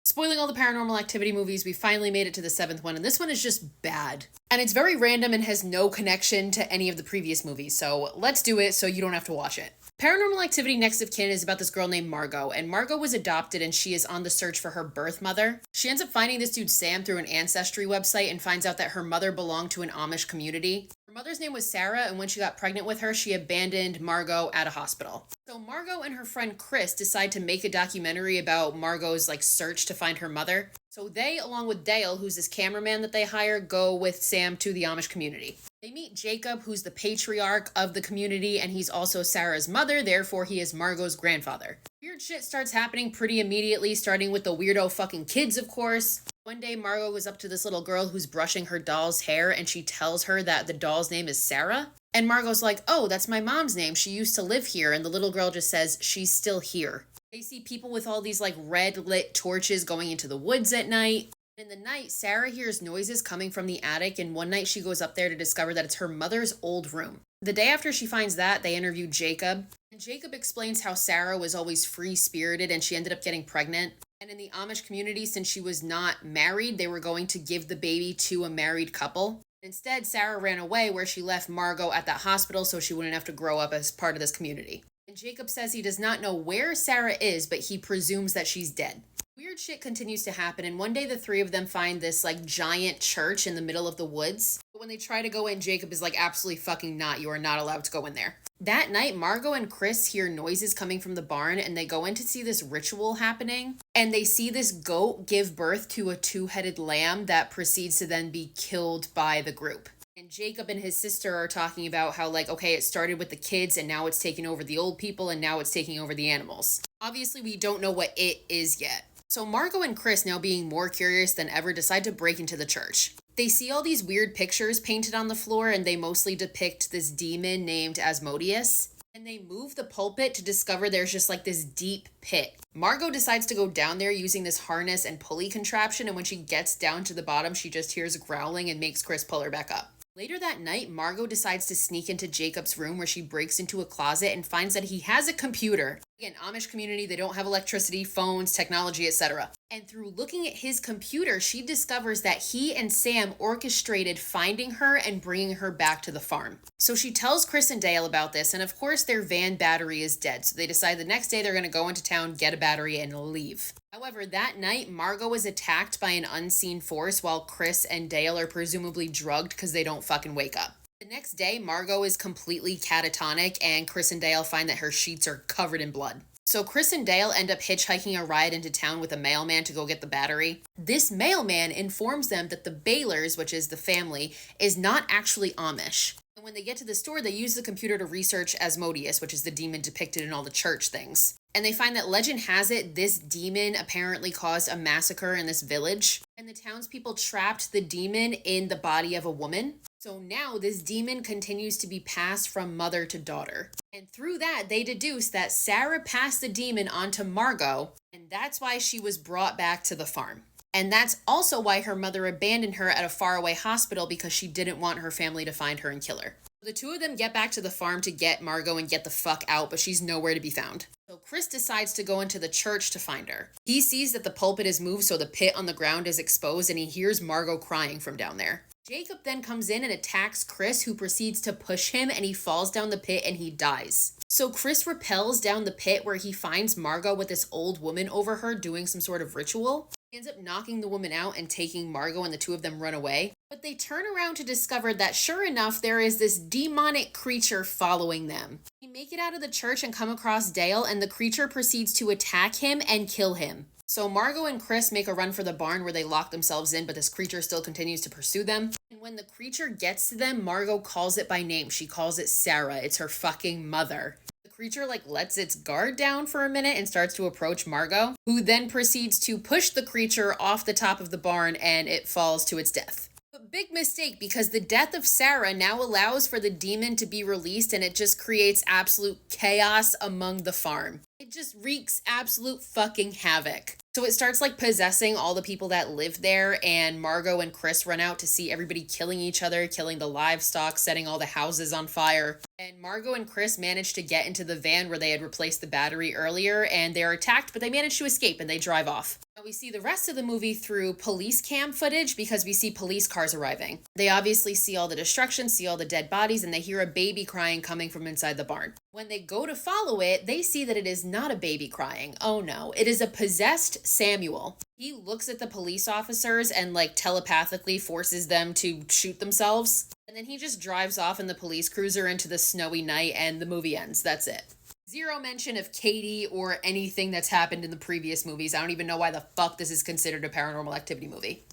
Spoiling all the Paranormal Activity movies, we finally made it to the seventh one, and this one is just bad. And it's very random and has no connection to any of the previous movies, so let's do it so you don't have to watch it. Paranormal Activity Next of Kin is about this girl named Margot, and Margot was adopted and she is on the search for her birth mother. She ends up finding this dude Sam through an ancestry website and finds out that her mother belonged to an Amish community. Her mother's name was Sarah, and when she got pregnant with her, she abandoned Margot at a hospital. So Margot and her friend Chris decide to make a documentary about Margot's search to find her mother. So they, along with Dale, who's this cameraman that they hire, go with Sam to the Amish community. They meet Jacob, who's the patriarch of the community, and he's also Sarah's mother, therefore he is Margot's grandfather. Weird shit starts happening pretty immediately, starting with the weirdo fucking kids, of course. One day, Margot goes up to this little girl who's brushing her doll's hair, and she tells her that the doll's name is Sarah. And Margot's like, oh, that's my mom's name. She used to live here. And the little girl just says, she's still here. They see people with all these red lit torches going into the woods at night. In the night, Sarah hears noises coming from the attic, and one night she goes up there to discover that it's her mother's old room. The day after she finds that, they interview Jacob, and Jacob explains how Sarah was always free-spirited and she ended up getting pregnant. And in the Amish community, since she was not married, they were going to give the baby to a married couple. Instead, Sarah ran away, where she left Margot at that hospital so she wouldn't have to grow up as part of this community. And Jacob says he does not know where Sarah is, but he presumes that she's dead. Weird shit continues to happen, and one day the three of them find this giant church in the middle of the woods. But when they try to go in, Jacob is absolutely fucking not. You are not allowed to go in there. That night, Margot and Chris hear noises coming from the barn, and they go in to see this ritual happening. And they see this goat give birth to a two-headed lamb that proceeds to then be killed by the group. And Jacob and his sister are talking about how okay, it started with the kids and now it's taking over the old people and now it's taking over the animals. Obviously, we don't know what it is yet. So Margot and Chris, now being more curious than ever, decide to break into the church. They see all these weird pictures painted on the floor, and they mostly depict this demon named Asmodeus. And they move the pulpit to discover there's just this deep pit. Margot decides to go down there using this harness and pulley contraption, and when she gets down to the bottom, she just hears growling and makes Chris pull her back up. Later that night, Margot decides to sneak into Jacob's room, where she breaks into a closet and finds that he has a computer. Again, Amish community, they don't have electricity, phones, technology, etc. And through looking at his computer, she discovers that he and Sam orchestrated finding her and bringing her back to the farm. So she tells Chris and Dale about this, and of course their van battery is dead, so they decide the next day they're going to go into town, get a battery, and leave. However, that night, Margot is attacked by an unseen force while Chris and Dale are presumably drugged because they don't fucking wake up. The next day, Margot is completely catatonic, and Chris and Dale find that her sheets are covered in blood. So Chris and Dale end up hitchhiking a ride into town with a mailman to go get the battery. This mailman informs them that the Baylors, which is the family, is not actually Amish. And when they get to the store, they use the computer to research Asmodeus, which is the demon depicted in all the church things. And they find that legend has it this demon apparently caused a massacre in this village, and the townspeople trapped the demon in the body of a woman. So now this demon continues to be passed from mother to daughter. And through that, they deduce that Sarah passed the demon on to Margot, and that's why she was brought back to the farm. And that's also why her mother abandoned her at a faraway hospital, because she didn't want her family to find her and kill her. The two of them get back to the farm to get Margot and get the fuck out, but she's nowhere to be found. So Chris decides to go into the church to find her. He sees that the pulpit is moved, so the pit on the ground is exposed, and he hears Margot crying from down there. Jacob then comes in and attacks Chris, who proceeds to push him, and he falls down the pit and he dies. So Chris rappels down the pit, where he finds Margot with this old woman over her doing some sort of ritual. He ends up knocking the woman out and taking Margot, and the two of them run away. But they turn around to discover that sure enough, there is this demonic creature following them. They make it out of the church and come across Dale, and the creature proceeds to attack him and kill him. So Margot and Chris make a run for the barn, where they lock themselves in, but this creature still continues to pursue them. And when the creature gets to them, Margot calls it by name. She calls it Sarah. It's her fucking mother. The creature lets its guard down for a minute and starts to approach Margot, who then proceeds to push the creature off the top of the barn, and it falls to its death. But big mistake, because the death of Sarah now allows for the demon to be released, and it just creates absolute chaos among the farm. It just wreaks absolute fucking havoc. So it starts possessing all the people that live there, and Margot and Chris run out to see everybody killing each other, killing the livestock, setting all the houses on fire. And Margot and Chris manage to get into the van where they had replaced the battery earlier, and they're attacked, but they manage to escape and they drive off. We see the rest of the movie through police cam footage because we see police cars arriving. They obviously see all the destruction, see all the dead bodies, and they hear a baby crying coming from inside the barn. When they go to follow it, they see that it is not a baby crying. Oh no, it is a possessed Samuel. He looks at the police officers and like telepathically forces them to shoot themselves. And then he just drives off in the police cruiser into the snowy night and the movie ends. That's it. Zero mention of Katie or anything that's happened in the previous movies. I don't even know why the fuck this is considered a Paranormal Activity movie.